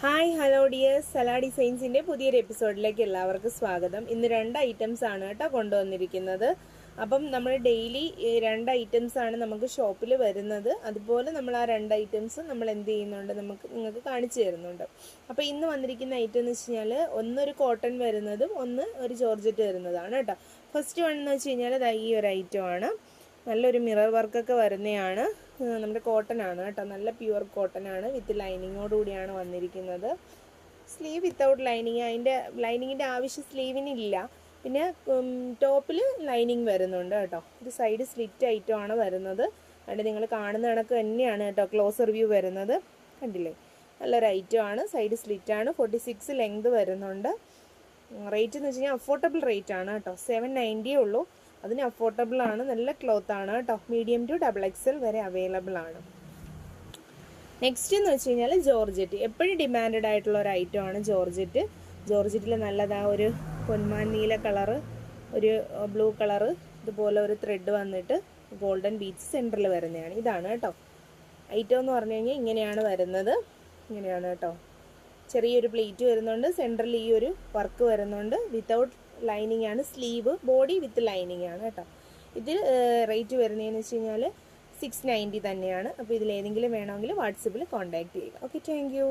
Hi hello dears, Salah ഡിസൈൻസിന്റെ പുതിയൊരു എപ്പിസോഡിലേക്ക് എല്ലാവർക്കും സ്വാഗതം. ഇന്ന് 2 ഐറ്റംസ് ആണ് കേട്ടോ കൊണ്ടുവന്നിരിക്കുന്നത്. അപ്പം നമ്മൾ ഡെയിലി 2 ഐറ്റംസ് ആണ് നമുക്ക് ഷോപ്പിൽ വരുന്നത്. അതുപോലെ നമ്മൾ ആ 2 ഐറ്റംസ് നമ്മൾ എന്ത് ചെയ്യുന്നുണ്ട്, നിങ്ങൾക്ക് കാണിച്ചു തരുന്നുണ്ട്. അപ്പോൾ ഇന്ന് വന്നിരിക്കുന്ന ഐറ്റം എന്ന് വെച്ച് കഴിഞ്ഞാൽ ഒന്നൊരു കോട്ടൺ വരുന്നതും ഒന്ന് ഒരു ജോർജറ്റ് വരുന്നതാണ് കേട്ടോ. ഫസ്റ്റ് വൺ എന്ന് വെച്ച് കഴിഞ്ഞാൽ ഈ ഒരു ഐറ്റം ആണ്. നല്ലൊരു മിറർ വർക്കൊക്കെ വരുന്നതാണ്. നമ്മുടെ കോട്ടൺ ആണ് കേട്ടോ, നല്ല പ്യുവർ കോട്ടൺ ആണ്. വിത്ത് ലൈനിങ്ങോട് കൂടിയാണ് വന്നിരിക്കുന്നത്. സ്ലീവ് വിത്തൗട്ട് ലൈനിങ്, അതിൻ്റെ ലൈനിങ്ങിൻ്റെ ആവശ്യം സ്ലീവിനില്ല. പിന്നെ ടോപ്പിൽ ലൈനിങ് വരുന്നുണ്ട് കേട്ടോ. ഇത് സൈഡ് സ്ലിറ്റ് ഐറ്റം ആണ് വരുന്നത്. അതുകൊണ്ട് നിങ്ങൾ കാണുന്ന കണക്ക് തന്നെയാണ് കേട്ടോ ക്ലോസർ വ്യൂ വരുന്നത്. കണ്ടില്ലേ, നല്ലൊരു ഐറ്റം ആണ്. സൈഡ് സ്ലിറ്റ് ആണ്. 46 ലെങ്ത് വരുന്നുണ്ട്. റേറ്റ് എന്ന് വെച്ച് കഴിഞ്ഞാൽ അഫോർഡബിൾ റേറ്റ് ആണ് കേട്ടോ. 790 ഉള്ളൂ. അതിന് അഫോർഡബിൾ ആണ്. നല്ല ക്ലോത്ത് ആണ് കേട്ടോ. മീഡിയം ടു XXL വരെ അവൈലബിൾ ആണ്. നെക്സ്റ്റ് എന്ന് വെച്ച് കഴിഞ്ഞാൽ ജോർജറ്റ്. എപ്പോഴും ഡിമാൻഡഡ് ആയിട്ടുള്ള ഒരു ഐറ്റം ആണ് ജോർജറ്റ്. ജോർജറ്റിൽ നല്ലതാ ഒരു പൊന്മാൻ നീല കളറ്, ഒരു ബ്ലൂ കളറ്, ഇതുപോലെ ഒരു ത്രെഡ് വന്നിട്ട് ഗോൾഡൻ ബീഡ്സ് സെൻറ്ററിൽ വരുന്നതാണ്. ഇതാണ് കേട്ടോ ഐറ്റം എന്ന് പറഞ്ഞു കഴിഞ്ഞാൽ. ഇങ്ങനെയാണ് വരുന്നത്. ഇങ്ങനെയാണ് കേട്ടോ. ചെറിയൊരു പ്ലേറ്റ് വരുന്നുണ്ട്. സെൻറ്ററിൽ ഈ ഒരു വർക്ക് വരുന്നുണ്ട്. വിത്തൗട്ട് ലൈനിങ് ആണ്. സ്ലീവ്, ബോഡി വിത്ത് ലൈനിങ് ആണ് കേട്ടോ. ഇത് റേറ്റ് വരുന്നതെന്ന് വെച്ച് കഴിഞ്ഞാൽ 690 തന്നെയാണ്. അപ്പോൾ ഇതിലേതെങ്കിലും വേണമെങ്കിൽ വാട്സപ്പിൽ കോൺടാക്ട് ചെയ്യുക. Okay, thank you.